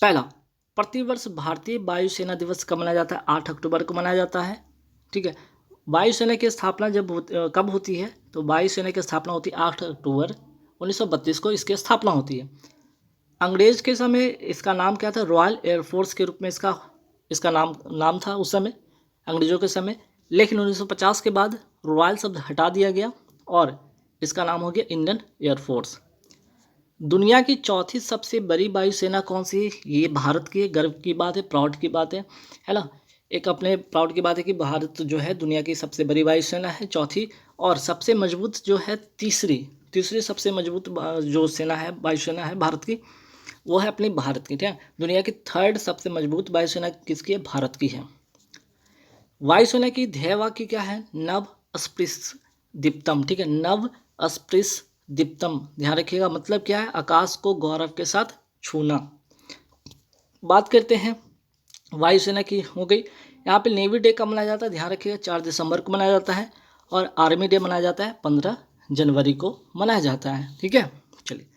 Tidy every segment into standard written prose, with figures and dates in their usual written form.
पहला, प्रतिवर्ष भारतीय वायुसेना दिवस कब मनाया जाता है? 8 अक्टूबर को मनाया जाता है। ठीक है। वायुसेना की स्थापना कब होती है? तो वायुसेना की स्थापना होती है 8 अक्टूबर 1932 को इसकी स्थापना होती है। अंग्रेज के समय इसका नाम क्या था? रॉयल एयरफोर्स के रूप में इसका नाम था उस समय, अंग्रेजों के समय। लेकिन 1950 के बाद रॉयल शब्द हटा दिया गया और इसका नाम हो गया इंडियन एयरफोर्स। दुनिया की चौथी सबसे बड़ी वायुसेना कौन सी है? ये भारत की गर्व की बात है, प्राउड की बात है ना। एक अपने प्राउड की बात है कि भारत जो है दुनिया की सबसे बड़ी वायुसेना है, चौथी। और सबसे मजबूत जो है तीसरी सबसे मजबूत जो सेना है, वायुसेना है भारत की, वो है अपनी भारत की। ठीक है। दुनिया की थर्ड सबसे मजबूत वायुसेना किसकी है? भारत की है। वायुसेना की ध्येय वाक्य क्या है? नभ स्पृश दीप्तम। ठीक है, नभ स्पृश दीप्तम, ध्यान रखिएगा। मतलब क्या है? आकाश को गौरव के साथ छूना। बात करते हैं वायुसेना की, हो गई। यहाँ पे नेवी डे कब मनाया जाता है? ध्यान रखिएगा, 4 दिसंबर को मनाया जाता है। और आर्मी डे मनाया जाता है 15 जनवरी को मनाया जाता है। ठीक है, चलिए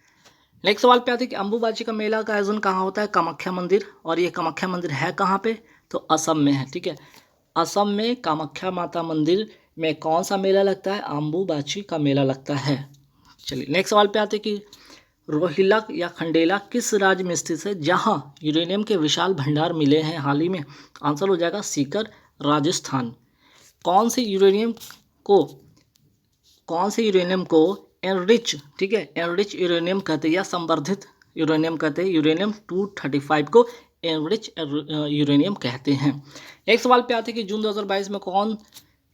नेक्स्ट सवाल पे आते हैं कि अम्बुबाची का मेला का आयोजन कहाँ होता है? कामाख्या मंदिर। और ये कामाख्या मंदिर है कहाँ पे? तो असम में है। ठीक है, असम में कामाख्या माता मंदिर में कौन सा मेला लगता है? अम्बुबाची का मेला लगता है। चलिए नेक्स्ट सवाल पे आते हैं कि रोहिलक या खंडेला किस राज्य में स्थित है जहां यूरेनियम के विशाल भंडार मिले हैं हाल ही में? आंसर हो जाएगा सीकर, राजस्थान। कौन से यूरेनियम को एनरिच, ठीक है, एनरिच यूरेनियम कहते हैं या संवर्धित यूरेनियम कहते हैं। यूरेनियम 235 को एनरिच यूरेनियम कहते हैं। एक सवाल पे आते हैं कि जून 2022 में कौन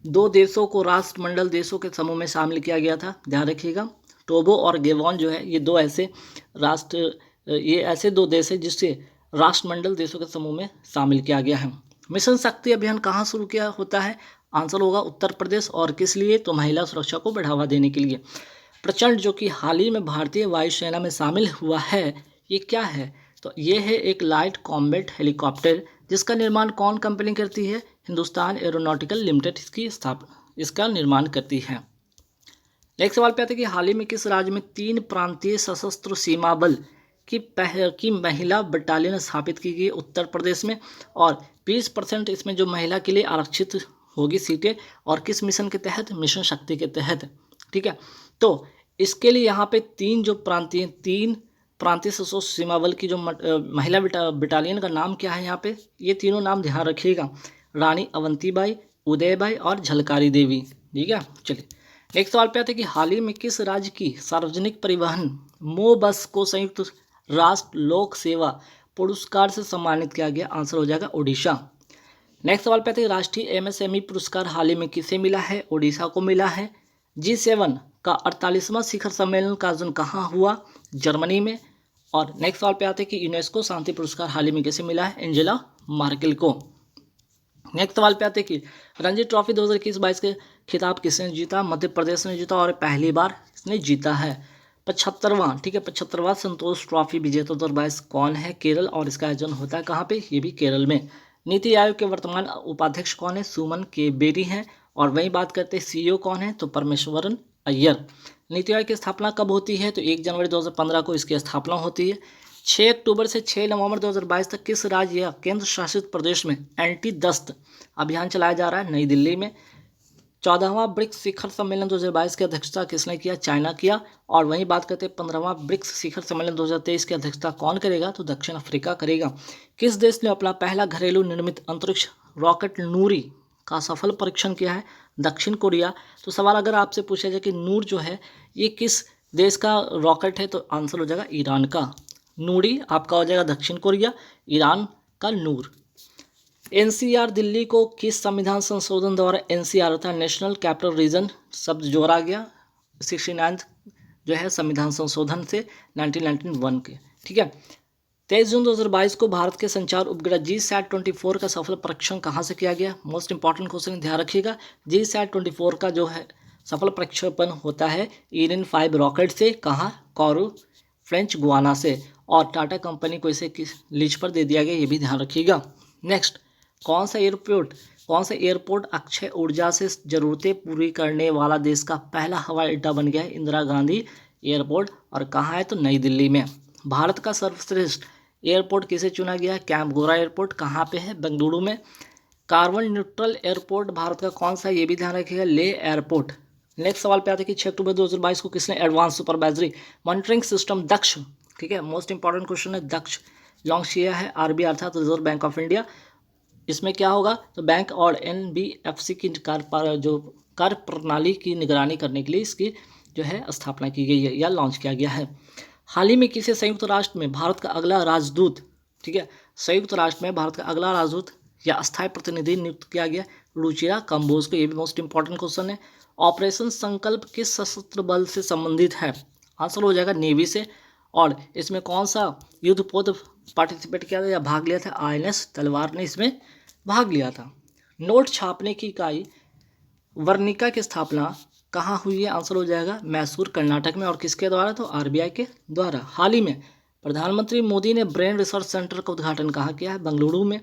दो देशों को राष्ट्रमंडल देशों के समूह में शामिल किया गया था? ध्यान रखिएगा, टोगो और गेबॉन जो है ये ऐसे दो देश हैं जिससे राष्ट्रमंडल देशों के समूह में शामिल किया गया है। मिशन शक्ति अभियान कहाँ शुरू किया होता है? आंसर होगा उत्तर प्रदेश। और किस लिए? तो महिला सुरक्षा को बढ़ावा देने के लिए। प्रचंड जो कि हाल ही में भारतीय वायुसेना में शामिल हुआ है, ये क्या है? तो ये है एक लाइट कॉम्बैट हेलीकॉप्टर, जिसका निर्माण कौन कंपनी करती है? हिंदुस्तान एरोनॉटिकल लिमिटेड इसका निर्माण करती है। नेक्स्ट सवाल पे आते हैं कि हाल ही में किस राज्य में 3 प्रांतीय सशस्त्र सीमा बल की महिला बटालियन स्थापित की गई? उत्तर प्रदेश में। और 20% इसमें जो महिला के लिए आरक्षित होगी सीटें, और किस मिशन के तहत? मिशन शक्ति के तहत। ठीक है, तो इसके लिए यहाँ पे तीन प्रांतीय सशस्त्र सीमा बल की जो महिला बटालियन का नाम क्या है? यहाँ पे ये तीनों नाम ध्यान रखिएगा, रानी अवंतीबाई, उदयबाई और झलकारी देवी। ठीक है, चलिए नेक्स्ट सवाल पे आते हैं कि हाल ही में किस राज्य की सार्वजनिक परिवहन मो बस को संयुक्त राष्ट्र लोक सेवा पुरस्कार से सम्मानित किया गया? आंसर हो जाएगा उड़ीसा। नेक्स्ट सवाल पे आते हैं राष्ट्रीय एमएसएमई पुरस्कार हाल ही में किसे मिला है? उड़ीसा को मिला है। G7 का 48वां शिखर सम्मेलन का आयोजन कहाँ हुआ? जर्मनी में। और नेक्स्ट सवाल पे आते हैं कि यूनेस्को शांति पुरस्कार हाल ही में किसे मिला है? एंजेला मार्केल को। नेक्स्ट सवाल पे आते हैं कि रणजी ट्रॉफी 2021-22 के खिताब किसने जीता? मध्य प्रदेश ने जीता और पहली बार इसने जीता है। 75वां, ठीक है, 75वां संतोष ट्रॉफी विजेता 2022 कौन है? केरल। और इसका आयोजन होता है कहाँ पे? ये भी केरल में। नीति आयोग के वर्तमान उपाध्यक्ष कौन है? सुमन के बेरी हैं। और वहीं बात करते हैं सीईओ कौन है? तो परमेश्वरन अय्यर। नीति आयोग की स्थापना कब होती है? तो 1 जनवरी 2015 को इसकी स्थापना होती है। 6 अक्टूबर से 6 नवंबर 2022 तक किस राज्य या केंद्र शासित प्रदेश में एंटी दस्त अभियान चलाया जा रहा है? नई दिल्ली में। 14वां ब्रिक्स शिखर सम्मेलन 2022 की अध्यक्षता किसने किया? चाइना किया। और वहीं बात करते हैं 15वां ब्रिक्स शिखर सम्मेलन 2023 की अध्यक्षता कौन करेगा? तो दक्षिण अफ्रीका करेगा। किस देश ने अपना पहला घरेलू निर्मित अंतरिक्ष रॉकेट नूरी का सफल परीक्षण किया है? दक्षिण कोरिया। तो सवाल अगर आपसे पूछा जाए कि नूर जो है ये किस देश का रॉकेट है, तो आंसर हो जाएगा ईरान का। नूरी आपका हो जाएगा दक्षिण कोरिया, ईरान का नूर। एनसीआर दिल्ली को किस संविधान संशोधन द्वारा एनसीआर अर्थात नेशनल कैपिटल रीजन शब्द जोड़ा गया? 69 जो है संविधान संशोधन से 1991 के। ठीक है, 23 जून 2022 को भारत के संचार उपग्रह GSAT-24 का सफल परीक्षण कहाँ से किया गया? मोस्ट इंपॉर्टेंट क्वेश्चन, ध्यान रखिएगा। GSAT-24 का जो है सफल प्रक्षेपण होता है इरिन 5 रॉकेट से। कहाँ? कोरू, फ्रेंच गुआना से। और टाटा कंपनी को इसे किस लीज पर दे दिया गया, ये भी ध्यान रखिएगा। नेक्स्ट, कौन सा एयरपोर्ट अक्षय ऊर्जा से ज़रूरतें पूरी करने वाला देश का पहला हवाई अड्डा बन गया है? इंदिरा गांधी एयरपोर्ट। और कहाँ है? तो नई दिल्ली में। भारत का सर्वश्रेष्ठ एयरपोर्ट किसे चुना गया है? कैंपगोरा एयरपोर्ट कहाँ पे है? बेंगलुरु में। कार्बन न्यूट्रल एयरपोर्ट भारत का कौन सा है? ये भी ध्यान रखिएगा, ले एयरपोर्ट। नेक्स्ट सवाल पे आते हैं कि 6 अक्टूबर 2022 को किसने एडवांस सुपरवाइजरी मॉनिटरिंग सिस्टम दक्ष, ठीक है, मोस्ट इंपॉर्टेंट क्वेश्चन है, दक्ष लॉन्च किया है? आरबीआई अर्थात रिजर्व बैंक ऑफ इंडिया। इसमें क्या होगा? तो बैंक और एनबीएफसी की कार्य प्रणाली की निगरानी करने के लिए इसकी जो है स्थापना की गई है या लॉन्च किया गया है। हाल ही में किसे संयुक्त राष्ट्र में भारत का अगला राजदूत, ठीक है, संयुक्त राष्ट्र में भारत का अगला राजदूत या अस्थायी प्रतिनिधि नियुक्त किया गया? रुचिरा कंबोज को। ये भी मोस्ट इंपॉर्टेंट क्वेश्चन है। ऑपरेशन संकल्प किस सशस्त्र बल से संबंधित है? आंसर हो जाएगा नेवी से। और इसमें कौन सा युद्धपोत पार्टिसिपेट किया था या भाग लिया था? आईएनएस तलवार ने इसमें भाग लिया था। नोट छापने की इकाई वर्णिका की स्थापना कहाँ हुई है? आंसर हो जाएगा मैसूर कर्नाटक में। और किसके द्वारा? तो आरबीआई के द्वारा। हाल ही में प्रधानमंत्री मोदी ने ब्रेन रिसर्च सेंटर का उद्घाटन कहाँ किया है? बेंगलुरु में।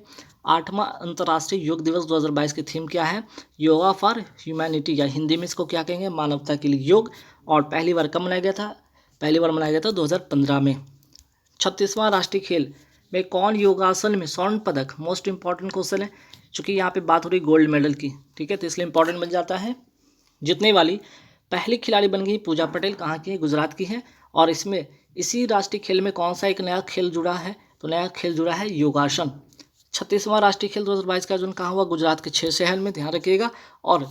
8वां अंतर्राष्ट्रीय योग दिवस 2022 की थीम क्या है? योगा फॉर ह्यूमैनिटी, या हिंदी में इसको क्या कहेंगे? मानवता के लिए योग। और पहली बार कब मनाया गया था? पहली बार मनाया गया था 2015 में। 36वां राष्ट्रीय खेल में कौन योगासन में स्वर्ण पदक? मोस्ट इंपॉर्टेंट क्वेश्चन है, चूंकि यहाँ पे बात हो रही गोल्ड मेडल की, ठीक है, तो इसलिए इंपॉर्टेंट बन जाता है। जीतने वाली पहली खिलाड़ी बन गई पूजा पटेल। कहाँ की है? गुजरात की है। और इसमें इसी राष्ट्रीय खेल में कौन सा एक नया खेल जुड़ा है? तो नया खेल जुड़ा है योगासन। 36वां राष्ट्रीय खेल 2022 का आयोजन कहाँ हुआ? गुजरात के 6 शहर में, ध्यान रखिएगा। और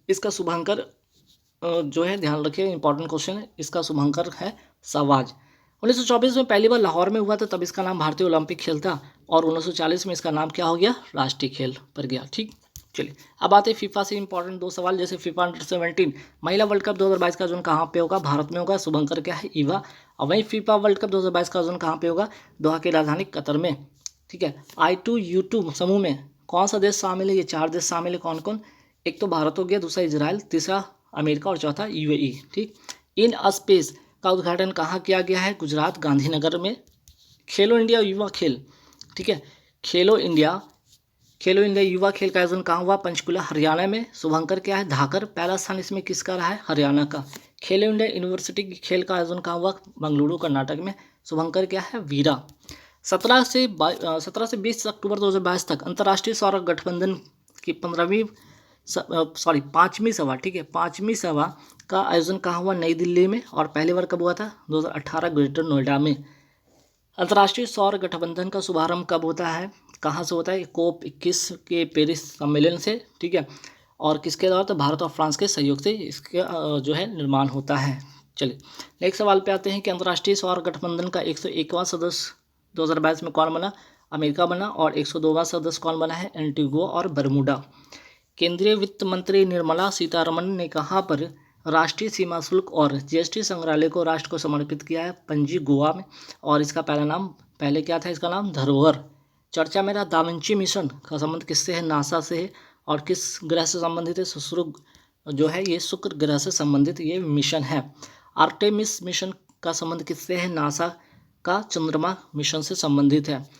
इसका शुभंकर जो है, ध्यान रखिए, इंपॉर्टेंट क्वेश्चन है, इसका शुभंकर है सवाज। 1924 में पहली बार लाहौर में हुआ था, तब इसका नाम भारतीय ओलंपिक खेल था। और 1940 में इसका नाम क्या हो गया? राष्ट्रीय खेल पर गया। ठीक, चलिए अब आते हैं फीफा से इंपॉर्टेंट 2 सवाल। जैसे फीफा अंडर-17 महिला वर्ल्ड कप 2022 का आयोजन कहाँ पे होगा? भारत में होगा। शुभंकर क्या है? ईवा। और वहीं फीफा वर्ल्ड कप 2022 का आयोजन कहाँ पे होगा? दोहा की राजधानी कतर में। ठीक है। I2U2 समूह में कौन सा देश शामिल है? ये 4 देश शामिल है। कौन कौन? एक तो भारत हो गया, दूसरा इजराइल, तीसरा अमेरिका और चौथा UAE। ठीक। इन स्पेस का उद्घाटन कहाँ किया गया है? गुजरात गांधीनगर में। खेलो इंडिया युवा खेल, ठीक है, खेलो इंडिया युवा खेल का आयोजन कहाँ हुआ? पंचकुला हरियाणा में। शुभंकर क्या है? धाकर। पहला स्थान इसमें किसका रहा है? हरियाणा का। खेलो इंडिया यूनिवर्सिटी की खेल का आयोजन कहाँ हुआ? बेंगलुरु कर्नाटक में। शुभंकर क्या है? वीरा। 17 से 20 अक्टूबर 2022 तक अंतर्राष्ट्रीय सौर गठबंधन की 5वीं सभा, ठीक है, 5वीं सभा का आयोजन कहाँ हुआ? नई दिल्ली में। और पहली बार कब हुआ था? 2018 ग्रेटर नोएडा में। अंतर्राष्ट्रीय सौर गठबंधन का शुभारंभ कब होता है? कहाँ से होता है? COP 21 के पेरिस सम्मेलन से, ठीक है। और किसके द्वारा? तो भारत और फ्रांस के सहयोग से इसके जो है निर्माण होता है। चलिए नेक्स्ट सवाल पे आते हैं कि अंतर्राष्ट्रीय सौर गठबंधन का 101वां सदस्य 2022 में कौन बना? अमेरिका बना। और 102वां सदस्य कौन बना है? एंटीगुआ और बरमूडा। केंद्रीय वित्त मंत्री निर्मला सीतारमण ने कहाँ पर राष्ट्रीय सीमा शुल्क और GST संग्रहालय को राष्ट्र को समर्पित किया है? पणजी गोवा में। और इसका पहले क्या था? इसका नाम धरोहर। चर्चा में रहा दाविंची मिशन का संबंध किससे है? नासा से है। और किस ग्रह से संबंधित है? जो है ये शुक्र ग्रह से संबंधित ये मिशन है। आर्टेमिस मिशन का संबंध किससे है? नासा का चंद्रमा मिशन से संबंधित है,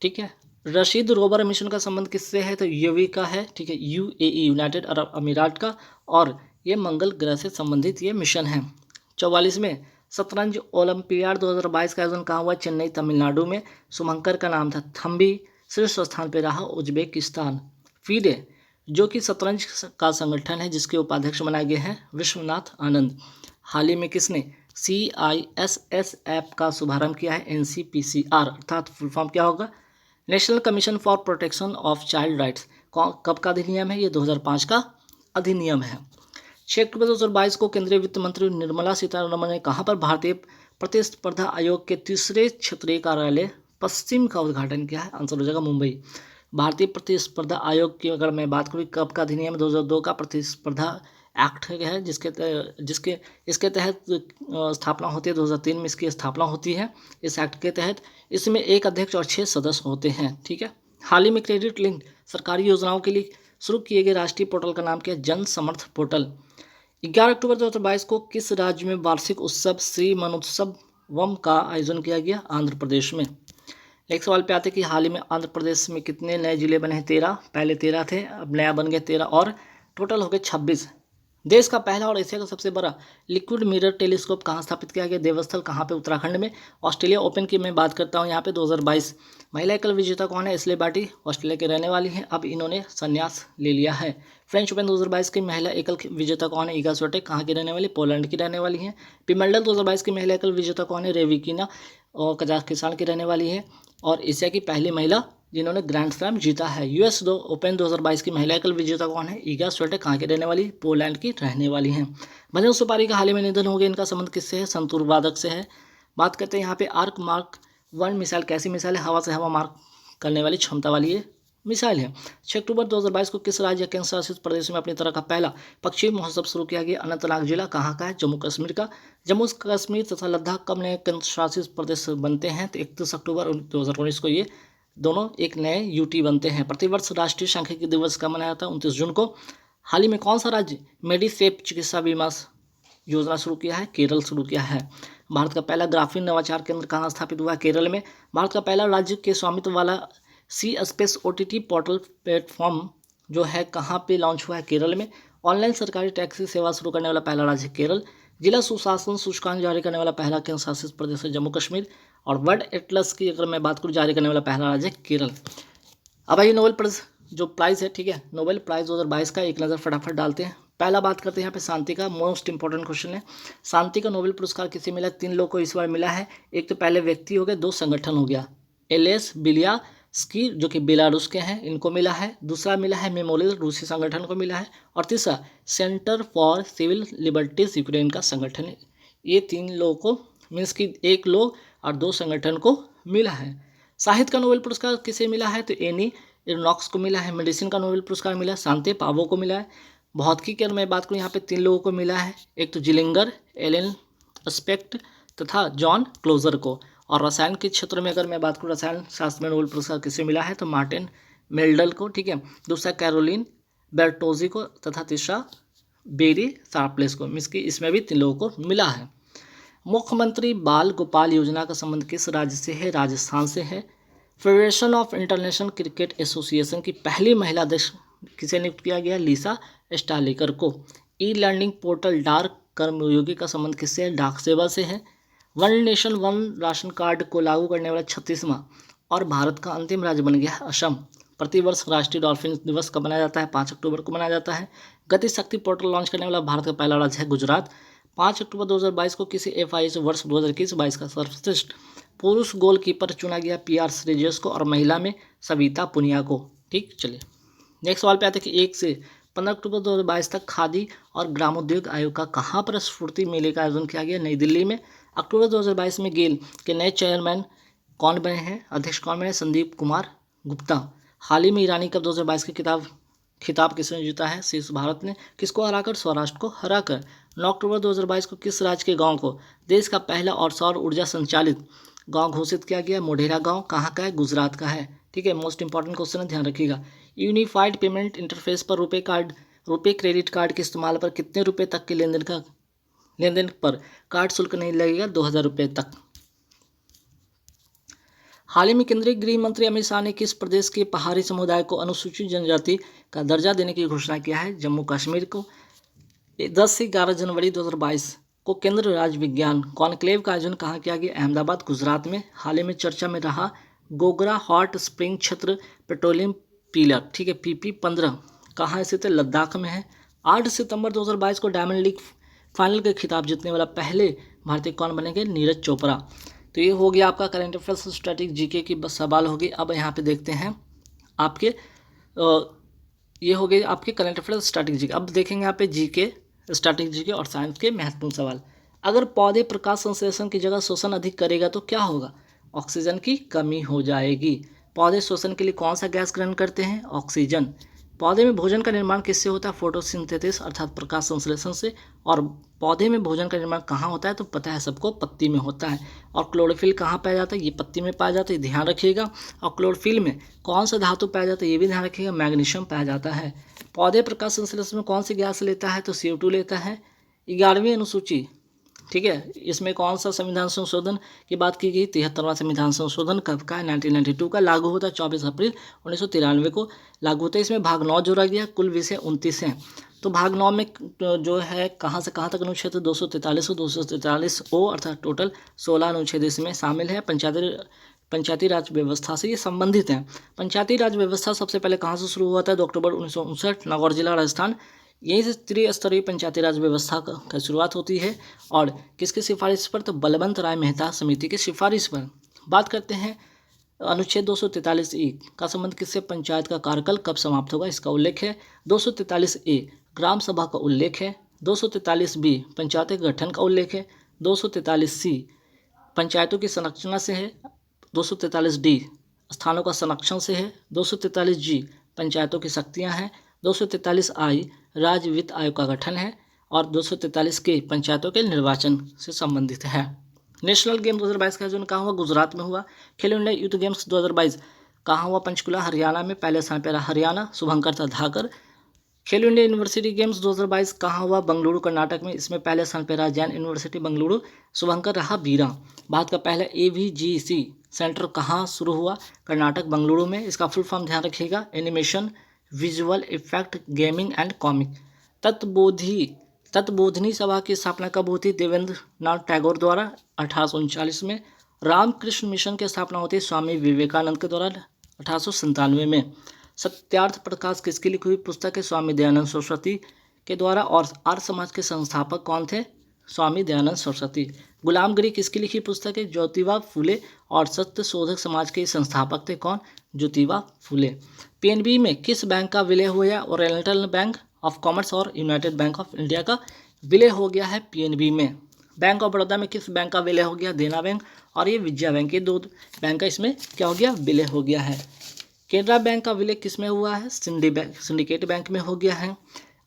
ठीक है। रशीद रोवर मिशन का संबंध किससे है? तो UAE का है, ठीक है, UAE यूनाइटेड अरब अमीरात का। और ये मंगल ग्रह से संबंधित ये मिशन है। 44वें शतरंज ओलंपियाड 2022 का आयोजन कहाँ हुआ? चेन्नई तमिलनाडु में। शुभंकर का नाम था थम्बी। शीर्ष स्थान पर रहा उज्बेकिस्तान। FIDE जो कि शतरंज का संगठन है जिसके उपाध्यक्ष बनाए गए हैं विश्वनाथ आनंद। हाल ही में किसने CISS ऐप का शुभारंभ किया है? NCPCR अर्थात फुल फॉर्म क्या होगा? National commission for protection of child rights. कब का अधिनियम है? ये 2005 का अधिनियम है। 6 अक्टूबर 2022 को केंद्रीय वित्त मंत्री निर्मला सीतारमण ने कहाँ पर भारतीय प्रतिस्पर्धा आयोग के तीसरे क्षेत्रीय कार्यालय पश्चिम का उद्घाटन किया है? आंसर हो जाएगा मुंबई। भारतीय प्रतिस्पर्धा आयोग की अगर मैं बात करूँ कब का अधिनियम? 2002 का प्रतिस्पर्धा एक्ट है इसके तहत स्थापना होती है। 2003 में इसकी स्थापना होती है इस एक्ट के तहत। इसमें एक अध्यक्ष और 6 सदस्य होते हैं, ठीक है। हाल ही में क्रेडिट लिंक सरकारी योजनाओं के लिए शुरू किए गए राष्ट्रीय पोर्टल का नाम क्या है? जन समर्थ पोर्टल। 11 अक्टूबर 2022 को किस राज्य में वार्षिक उत्सव श्री मनोत्सवम का आयोजन किया गया? आंध्र प्रदेश में। नेक्स्ट सवाल पे आते कि हाल ही में आंध्र प्रदेश में कितने नए जिले बने हैं? 13। पहले 13 थे, अब नया बन गए 13 और टोटल हो गए 26 देश का पहला और एशिया का सबसे बड़ा लिक्विड मिरर टेलीस्कोप कहाँ स्थापित किया गया? देवस्थल कहाँ पे? उत्तराखंड में। ऑस्ट्रेलिया ओपन की मैं बात करता हूँ यहाँ पे 2022 महिला एकल विजेता कौन है? एश्ले बार्टी, ऑस्ट्रेलिया के रहने वाली हैं, अब इन्होंने संन्यास ले लिया है। फ्रेंच ओपन 2022 की महिला एकल विजेता कौन है? इगा स्विएटेक, कहाँ की रहने वाली? पोलैंड की रहने वाली हैं। विंबलडन 2022 की महिला एकल विजेता कौन है? रेविकिना, और कजाकिस्तान की रहने वाली है, और एशिया की पहली महिला जिन्होंने ग्रैंड स्लैम जीता है। यूएस ओपन 2022 की महिला एकल विजेता कौन है? ईगा स्विएटेक, कहाँ की रहने वाली? पोलैंड की रहने वाली हैं। भजन सुपारी का हाल ही में निधन हो गया, इनका संबंध किससे है? संतूर वादक से है। बात करते हैं यहाँ पे आर्क मार्क 1 मिसाइल कैसी मिसाइल है? हवा से हवा मार्क करने वाली क्षमता वाली ये मिसाइल है। 6 अक्टूबर 2022 को किस राज्य केंद्र शासित प्रदेश में अपनी तरह का पहला पक्षी महोत्सव शुरू किया गया? अनंतनाग जिला कहाँ का है? जम्मू कश्मीर का। जम्मू कश्मीर तथा लद्दाख कब नए केंद्र शासित प्रदेश बनते हैं? तो 31 अक्टूबर 2019 को ये दोनों एक नए यूटी बनते हैं। प्रतिवर्ष राष्ट्रीय सांख्यिकी दिवस का मनाया जाता है 29 जून को। हाल ही में कौन सा राज्य मेडिसेप चिकित्सा बीमा योजना शुरू किया है? केरल शुरू किया है। भारत का पहला ग्राफीन नवाचार केंद्र कहाँ स्थापित हुआ है? केरल में। भारत का पहला राज्य के स्वामित्व वाला सी स्पेस OTT पोर्टल प्लेटफॉर्म जो है कहाँ पे लॉन्च हुआ है? केरल में। ऑनलाइन सरकारी टैक्सी सेवा शुरू करने वाला पहला राज्य केरल। जिला सुशासन सूचकांक जारी करने वाला पहला केंद्र शासित प्रदेश है जम्मू कश्मीर। और वर्ल्ड एटलस की अगर मैं बात करूँ जारी करने वाला पहला राज्य केरल। अब आइए नोबेल प्राइज़ है, ठीक है, नोबेल प्राइज़ 2022 का एक नज़र फटाफट डालते हैं। पहला बात करते हैं यहाँ पे शांति का, मोस्ट इंपॉर्टेंट क्वेश्चन है। शांति का नोबेल पुरस्कार किसे मिला? 3 लोगों को इस बार मिला है। एक तो पहले व्यक्ति हो गए, 2 संगठन हो गया। एलेस बिलियास्की जो कि बेलारूस के हैं, इनको मिला है। दूसरा मिला है मेमोरियल, रूसी संगठन को मिला है। और तीसरा centre for civil liberties, Ukraine का संगठन है। ये 3 लोगों को मीन्स कि 1 लोग और 2 संगठन को मिला है। साहित्य का नोबेल पुरस्कार किसे मिला है? तो एनी इरनॉक्स को मिला है। मेडिसिन का नोबेल पुरस्कार मिला है शांति पावो को मिला है। भौतिकी की अगर मैं बात करूँ यहाँ पे 3 लोगों को मिला है, एक तो जिलिंगर, एलन स्पेक्ट तथा जॉन क्लोजर को। और रसायन के क्षेत्र में अगर मैं बात करूँ रसायन शास्त्र में नोबेल पुरस्कार किसे मिला है? तो मार्टिन मेल्डल को, ठीक है। दूसरा कैरोलिन बेर्टोजी को तथा तीसरा बेरी शार्पलेस को, मीन्स कि इसमें भी 3 लोगों को मिला है। मुख्यमंत्री बाल गोपाल योजना का संबंध किस राज्य से है? राजस्थान से है। Federation of international cricket association की पहली महिला अध्यक्ष किसे नियुक्त किया गया? लिसा स्टालेकर को। ई लर्निंग पोर्टल डाक कर्मयोगी का संबंध किससे है? डाक सेवा से है। One nation one ration card को लागू करने वाला 36वां और भारत का अंतिम राज्य बन गया है असम। प्रतिवर्ष राष्ट्रीय डॉल्फिन दिवस कब मनाया जाता है? 5 अक्टूबर को मनाया जाता है। गति शक्ति पोर्टल लॉन्च करने वाला भारत का पहला राज्य है गुजरात। 5 अक्टूबर 2022 को किसी FIH वर्ष 2021-22 का सर्वश्रेष्ठ पुरुष गोलकीपर चुना गया? PR श्रीजेश को। और महिला में सविता पुनिया को। ठीक, चलिए नेक्स्ट सवाल पे आते हैं कि 1 से 15 अक्टूबर 2022 तक खादी और ग्रामोद्योग आयोग का कहाँ पर स्फूर्ति मेले का आयोजन किया गया? नई दिल्ली में। अक्टूबर 2022 में गेल के नए चेयरमैन कौन बने हैं? अध्यक्ष कौन बने? संदीप कुमार गुप्ता। हाल ही में ईरानी कप 2022 की खिताब किसने जीता है? शीर्ष भारत ने। किसको हराकर? स्वराष्ट्र को हराकर। 9 अक्टूबर 2022 को किस राज्य के गांव को देश का पहला और सौर ऊर्जा संचालित गांव घोषित किया गया? मोढेरा गांव। कहाँ का है? गुजरात का है। ठीक है, मोस्ट इंपॉर्टेंट क्वेश्चन है, ध्यान रखिएगा। यूनिफाइड पेमेंट इंटरफेस पर रुपए क्रेडिट कार्ड के इस्तेमाल पर कितने रुपए तक के लेनदेन पर कार्ड शुल्क नहीं लगेगा? 2000 रुपये तक। हाल ही में केंद्रीय गृह मंत्री अमित शाह ने किस प्रदेश के पहाड़ी समुदाय को अनुसूचित जनजाति का दर्जा देने की घोषणा किया है? जम्मू कश्मीर को। 10 से 11 जनवरी 2022 को केंद्र राज्य विज्ञान कॉन्क्लेव का आयोजन कहाँ किया गया? अहमदाबाद, गुजरात में। हाल ही में चर्चा में रहा गोगरा हॉट स्प्रिंग क्षेत्र पेट्रोलियम पिलर, ठीक है, PP-15 कहाँ स्थित है? लद्दाख में है। 8 सितंबर 2022 को डायमंड लीग फाइनल के खिताब जीतने वाला पहले भारतीय कौन बनेंगे? नीरज चोपड़ा। तो ये हो गया आपका करंट अफेयर्स स्टैटिक जीके की बस सवाल होगी। अब यहाँ पे देखते हैं आपके ये हो गए आपके करंट अफेयर्स स्टैटिक जीके। अब देखेंगे यहाँ पे जीके, स्टैटिक जीके और साइंस के महत्वपूर्ण सवाल। अगर पौधे प्रकाश संश्लेषण की जगह शोषण अधिक करेगा तो क्या होगा? ऑक्सीजन की कमी हो जाएगी। पौधे शोषण के लिए कौन सा गैस ग्रहण करते हैं? ऑक्सीजन। पौधे में भोजन का निर्माण किससे होता है? फोटोसिंथेसिस अर्थात प्रकाश संश्लेषण से। और पौधे में भोजन का निर्माण कहाँ होता है? तो पता है सबको, पत्ती में होता है। और क्लोरोफिल कहाँ पाया जाता है? ये पत्ती में पाया जाता है, ध्यान रखिएगा। और क्लोरोफिल में कौन सा धातु पाया जाता है? ये भी ध्यान रखिएगा, मैग्नीशियम पाया जाता है। पौधे प्रकाश संश्लेषण में कौन सी गैस लेता है? तो CO2 लेता है। 11वीं अनुसूची, ठीक है, इसमें कौन सा संविधान संशोधन की बात की गई? 73वां संविधान संशोधन कब का है? 1992 का। लागू होता है 24 अप्रैल 1993 को लागू होता है। इसमें भाग 9 जोड़ा गया, कुल विषय 29 हैं। तो भाग 9 में जो है कहाँ से कहाँ तक अनुच्छेद 243 और 243 ओ अर्थात टोटल 16 अनुच्छेद इसमें शामिल है। पंचायती राज व्यवस्था से ये संबंधित हैं। पंचायती राज व्यवस्था सबसे पहले कहाँ से शुरू हुआ था? 2 अक्टूबर 1959 नागौर जिला राजस्थान। यहीं से त्रिस्तरीय पंचायती राज व्यवस्था का शुरुआत होती है। और किसकी सिफारिश पर? तो बलवंत राय मेहता समिति की सिफारिश पर। बात करते हैं अनुच्छेद 243 ए का संबंध किससे? पंचायत का कार्यकाल कब समाप्त होगा इसका उल्लेख है। 243 ए ग्राम सभा का उल्लेख है। 243 बी पंचायत के गठन का उल्लेख है। 243 सी पंचायतों की संरचना से है। 243 डी स्थानों का संरक्षण से है। 243 जी पंचायतों की शक्तियां हैं। 243 आई राज्य वित्त आयोग का गठन है। और 243 के पंचायतों के निर्वाचन से संबंधित है। नेशनल गेम 2022 का आयोजन कहाँ हुआ? गुजरात में हुआ। खेलो इंडिया यूथ गेम्स 2022 कहाँ हुआ? पंचकुला हरियाणा में। पहले स्थान पर हरियाणा, शुभंकर था धाकर। खेलो इंडिया यूनिवर्सिटी गेम्स 2022 कहाँ हुआ? बंगलुरु कर्नाटक में। इसमें पहले स्थान पर रहा जैन यूनिवर्सिटी बंगलुरु, शुभंकर रहा बीरा। भारत का पहला AVGC सेंटर कहाँ शुरू हुआ? कर्नाटक बंगलुरु में। इसका फुल फॉर्म ध्यान रखिएगा, animation visual effect gaming and comic. Tattvabodhini Sabha की स्थापना कब होती? देवेंद्र नाथ टैगोर द्वारा 1839 में। रामकृष्ण मिशन की स्थापना होती है स्वामी विवेकानंद के द्वारा 1897 में। सत्यार्थ प्रकाश किसकी लिखी हुई पुस्तक है? स्वामी दयानंद सरस्वती के द्वारा। और आर्य समाज के संस्थापक कौन थे? स्वामी दयानंद सरस्वती। गुलामगिरी किसकी लिखी पुस्तक है? ज्योतिबा फूले। और सत्य शोधक समाज के संस्थापक थे कौन? ज्योतिबा फूले। PNB में किस बैंक का विलय हुआ? ओरिएंटल बैंक ऑफ कॉमर्स और यूनाइटेड बैंक ऑफ इंडिया का विलय हो गया है PNB में। बैंक ऑफ बड़ौदा में किस बैंक का विलय हो गया? देना बैंक और ये विजया बैंक, ये 2 बैंक का इसमें क्या हो गया? विलय हो गया है। केनरा बैंक का विलय किस में हुआ है? सिंडिकेट बैंक में हो गया है।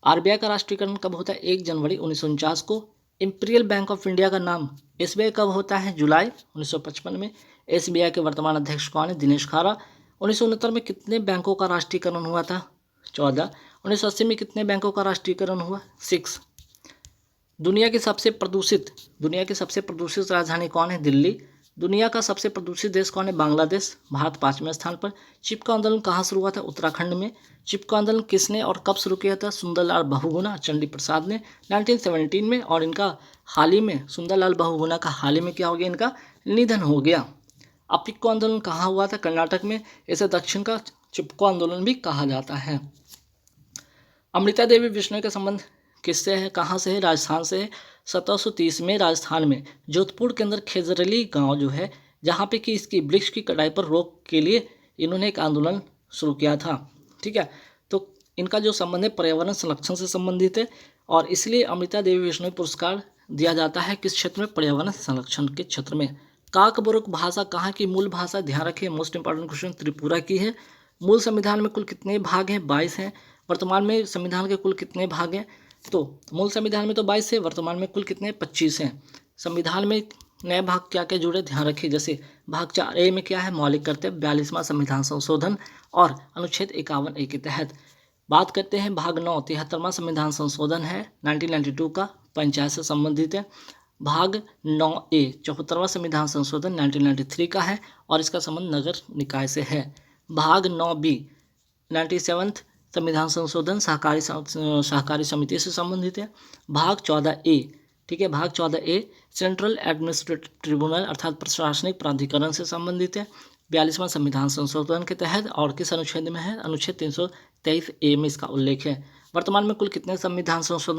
RBI का राष्ट्रीयकरण कब होता है? 1 जनवरी 1949 को। इंपीरियल बैंक ऑफ इंडिया का नाम SBI कब होता है? जुलाई 1955 में। SBI के वर्तमान अध्यक्ष कौन है? दिनेश खारा। 1969 में कितने बैंकों का राष्ट्रीयकरण हुआ था? 14। 1980 में कितने बैंकों का राष्ट्रीयकरण हुआ? 6। दुनिया की सबसे प्रदूषित राजधानी कौन है? दिल्ली। दुनिया का सबसे प्रदूषित देश कौन है? बांग्लादेश। भारत 5वें स्थान पर। चिपको आंदोलन कहाँ शुरू हुआ था? उत्तराखंड में। चिपको आंदोलन किसने और कब शुरू किया था? सुंदरलाल बहुगुणा चंडी प्रसाद ने 1917 में। और इनका हाल ही में सुंदरलाल बहुगुणा का हाल ही में क्या हो गया? इनका निधन हो गया। अपिक्को आंदोलन कहाँ हुआ था? कर्नाटक में। इसे दक्षिण का चिपको आंदोलन भी कहा जाता है। अमृता देवी बिश्नोई का संबंध किससे है? कहाँ से है? राजस्थान से है। 1730 में राजस्थान में जोधपुर के अंदर खेजरली गांव जो है, जहाँ पे कि इसकी वृक्ष की कटाई पर रोक के लिए इन्होंने एक आंदोलन शुरू किया था। ठीक है, तो इनका जो संबंध है पर्यावरण संरक्षण से संबंधित है। और इसलिए अमृता देवी बिश्नोई पुरस्कार दिया जाता है किस क्षेत्र में? पर्यावरण संरक्षण के क्षेत्र में। काकबोरक भाषा कहाँ की मूल भाषा? ध्यान रखिए, मोस्ट इंपॉर्टेंट क्वेश्चन, त्रिपुरा की है। मूल संविधान में कुल कितने भाग हैं? 22 हैं। वर्तमान में संविधान के कुल कितने भाग हैं? तो मूल संविधान में तो 22 है, वर्तमान में कुल कितने? 25 हैं। संविधान में नए भाग क्या क्या जुड़े? ध्यान रखिए, जैसे भाग 4A में क्या है? मौलिक कर्तव्य, 42वां संविधान संशोधन और अनुच्छेद 51A के तहत। बात करते हैं भाग 9, 73वां संविधान संशोधन है 1992 का, पंचायत से संबंधित है। भाग 9A 74वां संविधान संशोधन 1993 का है और इसका संबंध नगर निकाय से है। भाग 9B 97वां संविधान संशोधन सहकारी समिति से संबंधित है। भाग 14A, ठीक है, भाग 14A सेंट्रल एडमिनिस्ट्रेटिव ट्रिब्यूनल अर्थात प्रशासनिक प्राधिकरण से संबंधित है 42वां संविधान संशोधन के तहत। और किस अनुच्छेद में है? अनुच्छेद 323A में इसका उल्लेख है। वर्तमान में कुल कितने संविधान संशोधन